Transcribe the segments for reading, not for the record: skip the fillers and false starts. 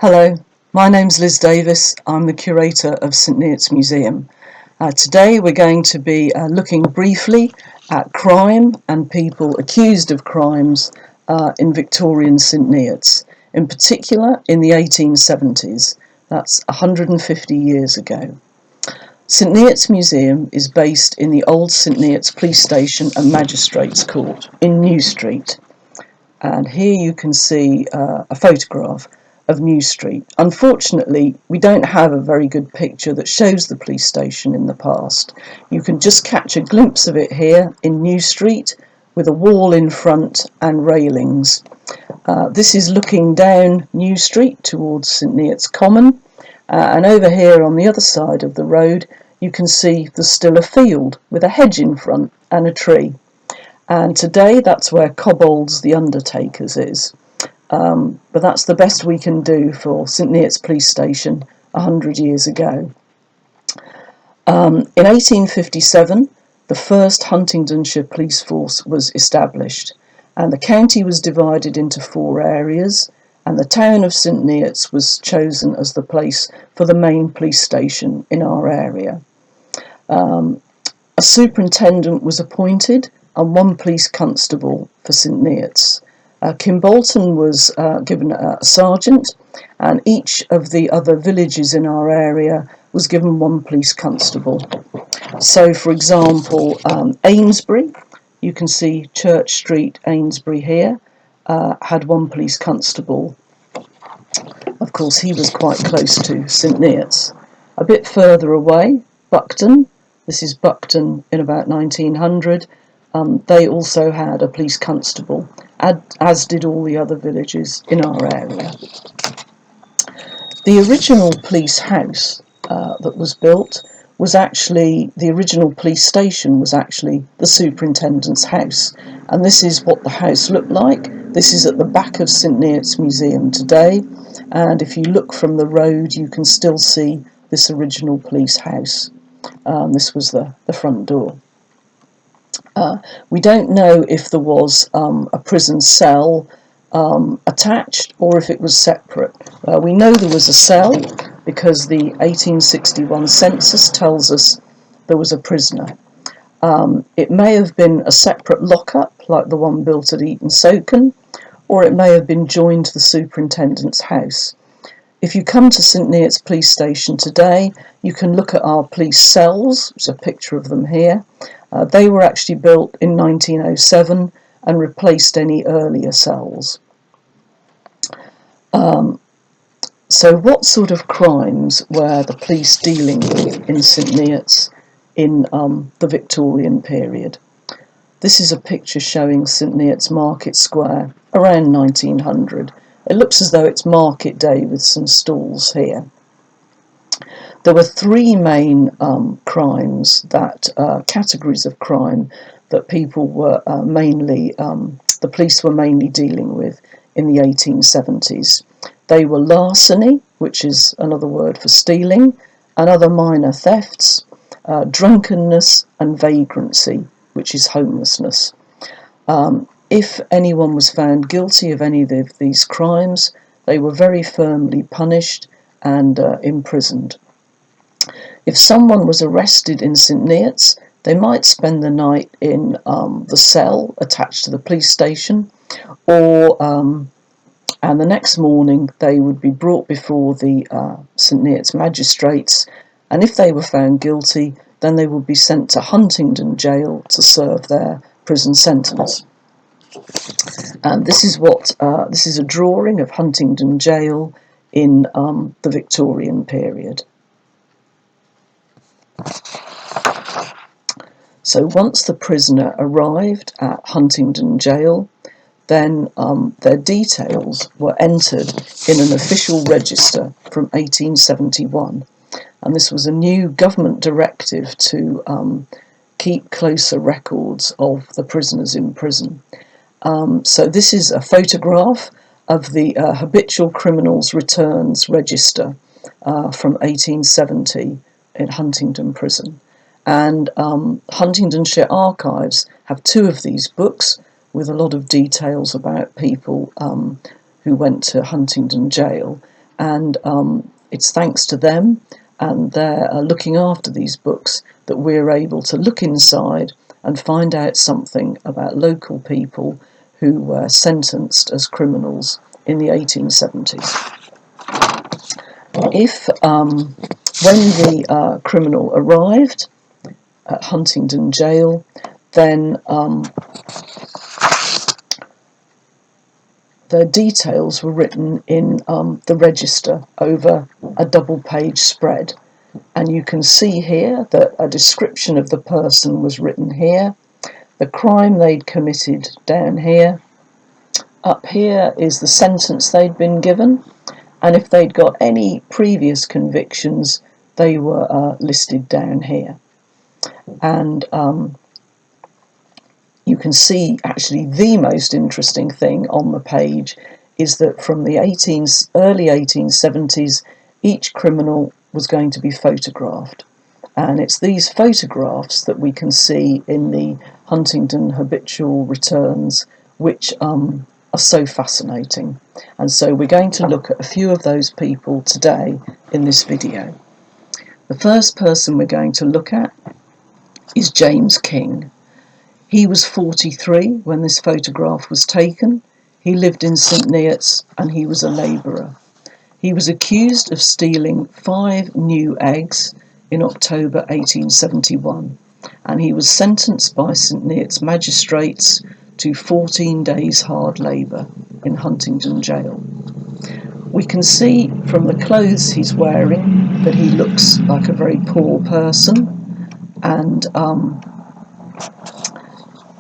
Hello, my name's Liz Davis. I'm the curator of St Neots Museum. Today we're going to be looking briefly at crime and people accused of crimes in Victorian St Neots, in particular in the 1870s. That's 150 years ago. St Neots Museum is based in the old St Neots Police Station and Magistrates Court in New Street. And here you can see a photograph of New Street. Unfortunately, we don't have a very good picture that shows the police station in the past. You can just catch a glimpse of it here in New Street with a wall in front and railings. This is looking down New Street towards St Neots Common, and over here on the other side of the road you can see there's still a field with a hedge in front and a tree. And today that's where Cobbold's the Undertaker's is. But that's the best we can do for St Neots Police Station 100 years ago. In 1857, the first Huntingdonshire police force was established, and the county was divided into 4 areas, and the town of St Neots was chosen as the place for the main police station in our area. A superintendent was appointed and 1 police constable for St Neots. Kimbolton was given a sergeant, and each of the other villages in our area was given 1 police constable. So, for example, Amesbury, you can see Church Street, Amesbury here, had 1 police constable. Of course, he was quite close to St Neots. A bit further away, Buckton, this is Buckton in about 1900, they also had a police constable, as did all the other villages in our area. The original police house that was built was actually, the original police station was actually the superintendent's house, and this is what the house looked like. This is at the back of St Neots Museum today, and if you look from the road you can still see this original police house. This was the front door. We don't know if there was a prison cell attached or if it was separate. We know there was a cell because the 1861 census tells us there was a prisoner. It may have been a separate lockup like the one built at Eton Soken, or it may have been joined to the superintendent's house. If you come to St Neots Police Station today, you can look at our police cells. There's a picture of them here. They were actually built in 1907 and replaced any earlier cells. So what sort of crimes were the police dealing with in St Neots in the Victorian period? This is a picture showing St Neots Market Square around 1900. It looks as though it's market day with some stalls here. There were 3 main crimes, categories of crime that people were the police were mainly dealing with in the 1870s. They were larceny, which is another word for stealing, and other minor thefts, drunkenness, and vagrancy, which is homelessness. If anyone was found guilty of any of these crimes, they were very firmly punished and imprisoned. If someone was arrested in St Neots, they might spend the night in the cell attached to the police station, and the next morning they would be brought before the St Neots magistrates, and if they were found guilty, then they would be sent to Huntingdon jail to serve their prison sentence. And this is a drawing of Huntingdon jail in the Victorian period. So once the prisoner arrived at Huntingdon jail, then their details were entered in an official register from 1871, and this was a new government directive to keep closer records of the prisoners in prison. So this is a photograph of the Habitual Criminals Returns Register from 1870 in Huntingdon Prison. And Huntingdonshire Archives have 2 of these books with a lot of details about people who went to Huntingdon Jail. and it's thanks to them and their looking after these books that we're able to look inside and find out something about local people who were sentenced as criminals in the 1870s. If when the criminal arrived at Huntingdon Jail, then their details were written in the register over a double-page spread. And you can see here that a description of the person was written here, the crime they'd committed down here, up here is the sentence they'd been given, and if they'd got any previous convictions, they were listed down here. And you can see actually the most interesting thing on the page is that from the early 1870s, each criminal was going to be photographed. And it's these photographs that we can see in the Huntingdon habitual returns, which are so fascinating. And so we're going to look at a few of those people today in this video. The first person we're going to look at is James King. He was 43 when this photograph was taken. He lived in St Neots and he was a labourer. He was accused of stealing 5 new eggs in October 1871, and he was sentenced by St Neots magistrates to 14 days hard labour in Huntingdon Jail. We can see from the clothes he's wearing that he looks like a very poor person, and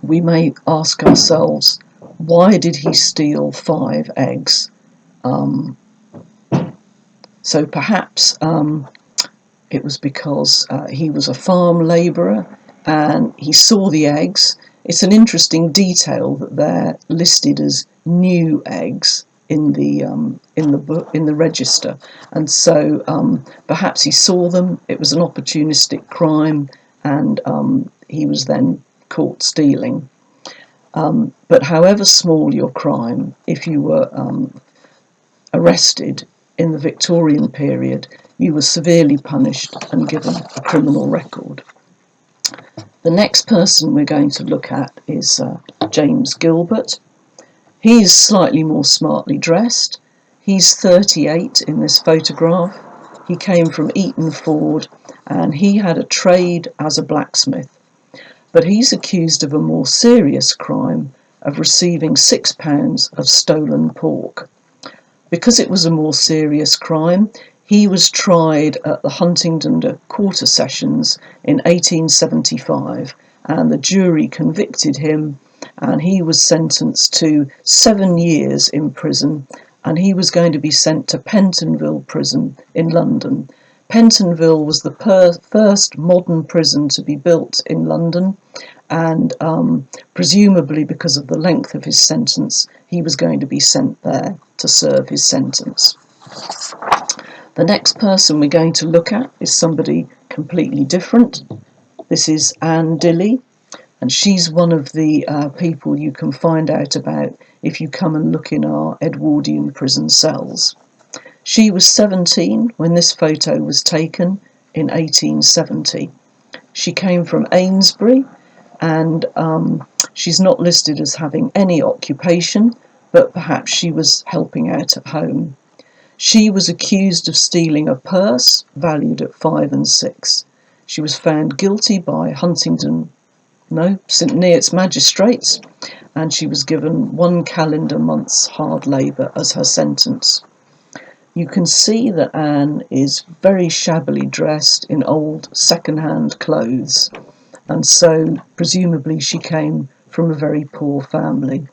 we may ask ourselves, why did he steal 5 eggs? So perhaps it was because he was a farm labourer and he saw the eggs. It's an interesting detail that they're listed as new eggs in the book, in the register, and so perhaps he saw them. It was an opportunistic crime, and he was then caught stealing. But however small your crime, if you were arrested in the Victorian period, you were severely punished and given a criminal record. The next person we're going to look at is James Gilbert. He's slightly more smartly dressed. He's 38 in this photograph. He came from Eaton Ford and he had a trade as a blacksmith. But he's accused of a more serious crime of receiving £6 of stolen pork. Because it was a more serious crime, he was tried at the Huntingdon Quarter Sessions in 1875, and the jury convicted him, and he was sentenced to 7 years in prison, and he was going to be sent to Pentonville Prison in London. Pentonville was the first modern prison to be built in London, and presumably because of the length of his sentence, he was going to be sent there to serve his sentence. The next person we're going to look at is somebody completely different. This is Anne Dilly, and she's one of the people you can find out about if you come and look in our Edwardian prison cells. She was 17 when this photo was taken in 1870. She came from Amesbury, and she's not listed as having any occupation, but perhaps she was helping out at home. She was accused of stealing a purse valued at 5 and 6. She was found guilty by St Neots magistrates, and she was given 1 calendar month's hard labour as her sentence. You can see that Anne is very shabbily dressed in old second-hand clothes, and so presumably she came from a very poor family.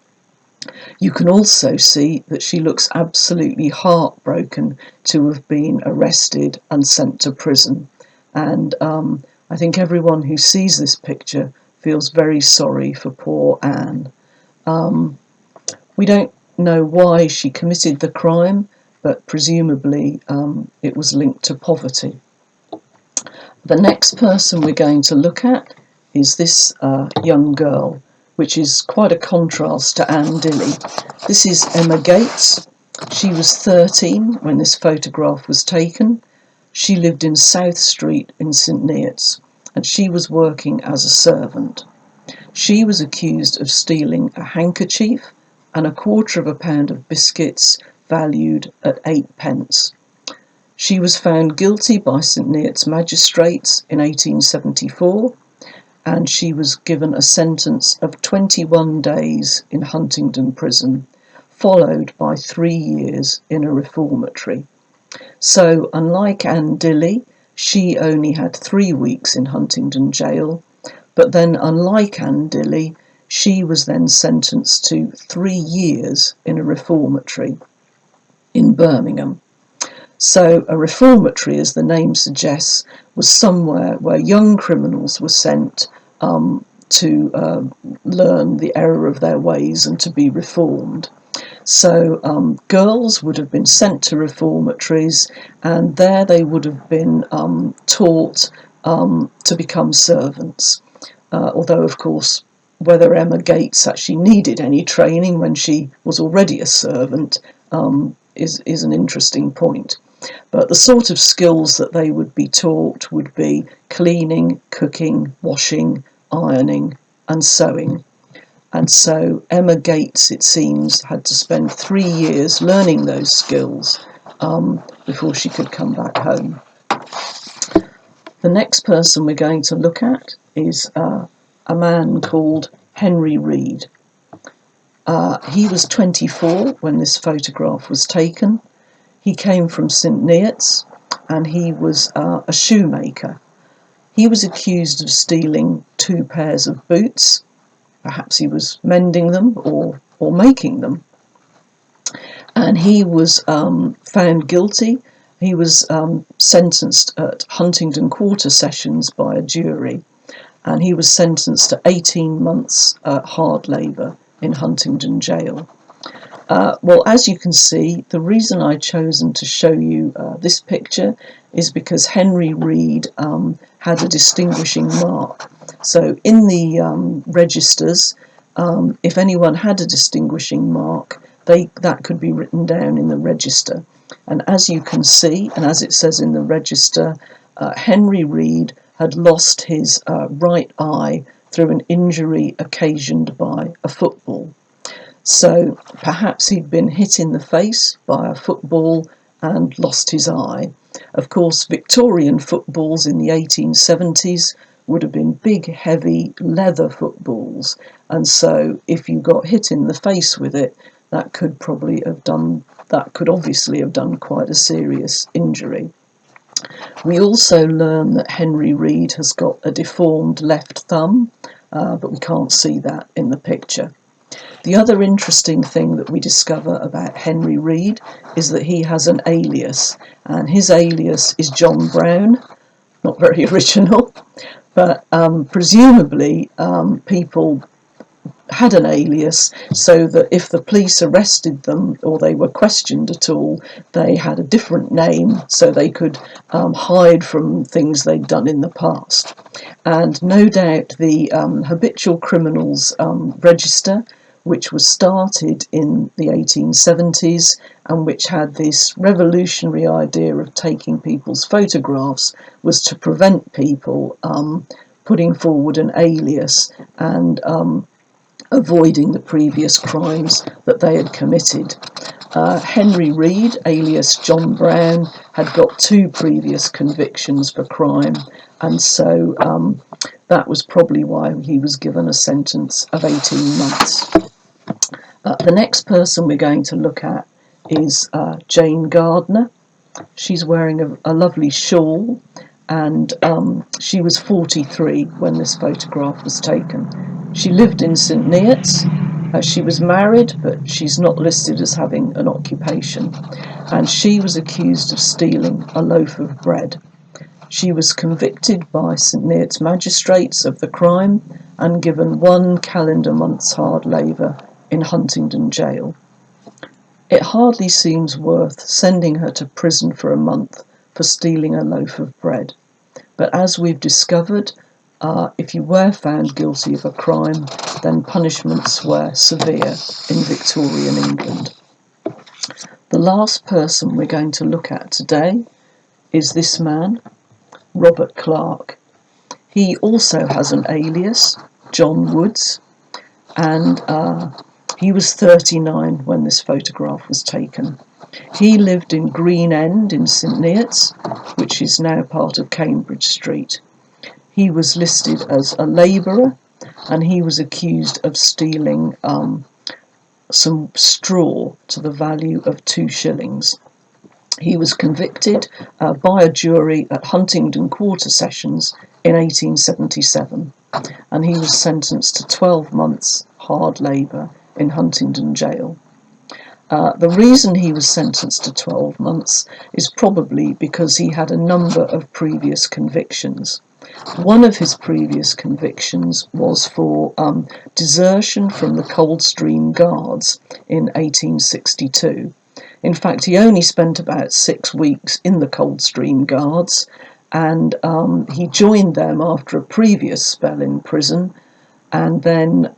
You can also see that she looks absolutely heartbroken to have been arrested and sent to prison, and I think everyone who sees this picture feels very sorry for poor Anne. We don't know why she committed the crime, but presumably it was linked to poverty. The next person we're going to look at is this young girl, which is quite a contrast to Anne Dilly. This is Emma Gates, She was 13 when this photograph was taken. She lived in South Street in St Neots, and she was working as a servant. She was accused of stealing a handkerchief and £1/4 of biscuits valued at 8p. She was found guilty by St Neots magistrates in 1874, and she was given a sentence of 21 days in Huntingdon Prison, followed by 3 years in a reformatory. So, unlike Anne Dilley, she only had 3 weeks in Huntingdon Jail, but then, unlike Anne Dilley, she was then sentenced to 3 years in a reformatory in Birmingham. So a reformatory, as the name suggests, was somewhere where young criminals were sent to learn the error of their ways and to be reformed. So girls would have been sent to reformatories, and there they would have been taught to become servants. Although, of course, whether Emma Gates actually needed any training when she was already a servant is an interesting point. But the sort of skills that they would be taught would be cleaning, cooking, washing, ironing, and sewing. And so Emma Gates, it seems, had to spend 3 years learning those skills before she could come back home. The next person we're going to look at is a man called Henry Reed. He was 24 when this photograph was taken. He came from St Neots, and he was a shoemaker. He was accused of stealing 2 pairs of boots. Perhaps he was mending them or making them. And he was found guilty. He was sentenced at Huntingdon Quarter Sessions by a jury, and he was sentenced to 18 months hard labour in Huntingdon Jail. Well, as you can see, the reason I've chosen to show you this picture is because Henry Reed had a distinguishing mark. So in the registers, if anyone had a distinguishing mark, that could be written down in the register. And as you can see, and as it says in the register, Henry Reed had lost his right eye through an injury occasioned by a football. So perhaps he'd been hit in the face by a football and lost his eye. Of course, Victorian footballs in the 1870s would have been big, heavy leather footballs, and so if you got hit in the face with it, that could obviously have done quite a serious injury. We also learn that Henry Reed has got a deformed left thumb, but we can't see that in the picture. The other interesting thing that we discover about Henry Reed is that he has an alias, and his alias is John Brown. Not very original, but presumably people had an alias so that if the police arrested them or they were questioned at all, they had a different name so they could hide from things they'd done in the past. And no doubt the habitual criminals register, which was started in the 1870s and which had this revolutionary idea of taking people's photographs, was to prevent people putting forward an alias and avoiding the previous crimes that they had committed. Henry Reed, alias John Brown, had got 2 previous convictions for crime, and so that was probably why he was given a sentence of 18 months. The next person we're going to look at is Jane Gardner. She's wearing a lovely shawl, and she was 43 when this photograph was taken. She lived in St Neots. She was married, but she's not listed as having an occupation, and she was accused of stealing a loaf of bread. She was convicted by St Neots magistrates of the crime and given 1 calendar month's hard labour in Huntingdon Jail. It hardly seems worth sending her to prison for a month for stealing a loaf of bread. But as we've discovered, if you were found guilty of a crime, then punishments were severe in Victorian England. The last person we're going to look at today is this man, Robert Clark. He also has an alias, John Woods, and he was 39 when this photograph was taken. He lived in Green End in St Neots, which is now part of Cambridge Street. He was listed as a labourer, and he was accused of stealing some straw to the value of 2 shillings. He was convicted by a jury at Huntingdon Quarter Sessions in 1877, and he was sentenced to 12 months hard labour in Huntingdon Jail. The reason he was sentenced to 12 months is probably because he had a number of previous convictions. One of his previous convictions was for desertion from the Coldstream Guards in 1862. In fact, he only spent about 6 weeks in the Coldstream Guards, and he joined them after a previous spell in prison, and then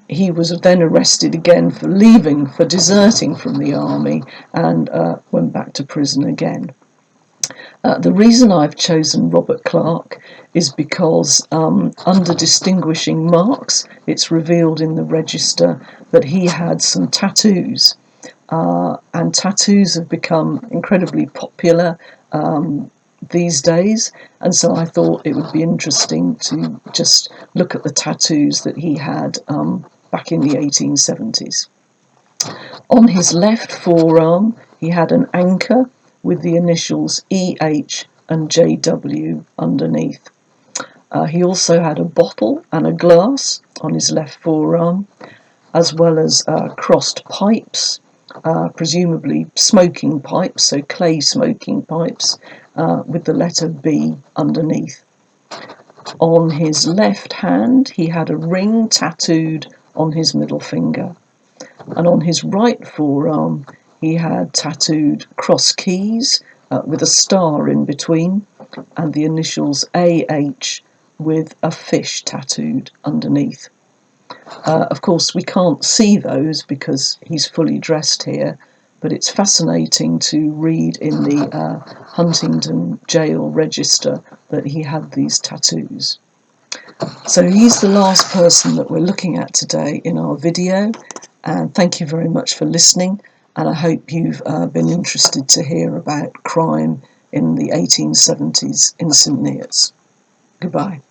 he was then arrested again for deserting from the army, and went back to prison again. The reason I've chosen Robert Clark is because under distinguishing marks, it's revealed in the register that he had some tattoos, and tattoos have become incredibly popular these days, and so I thought it would be interesting to just look at the tattoos that he had back in the 1870s. On his left forearm, he had an anchor with the initials EH and JW underneath. He also had a bottle and a glass on his left forearm, as well as crossed pipes, presumably smoking pipes, so clay smoking pipes, with the letter B underneath. On his left hand, he had a ring tattooed on his middle finger, and on his right forearm he had tattooed cross keys with a star in between, and the initials AH with a fish tattooed underneath. Of course, we can't see those because he's fully dressed here, but it's fascinating to read in the Huntingdon Jail register that he had these tattoos. So he's the last person that we're looking at today in our video, and thank you very much for listening, and I hope you've been interested to hear about crime in the 1870s in St Neots. Goodbye.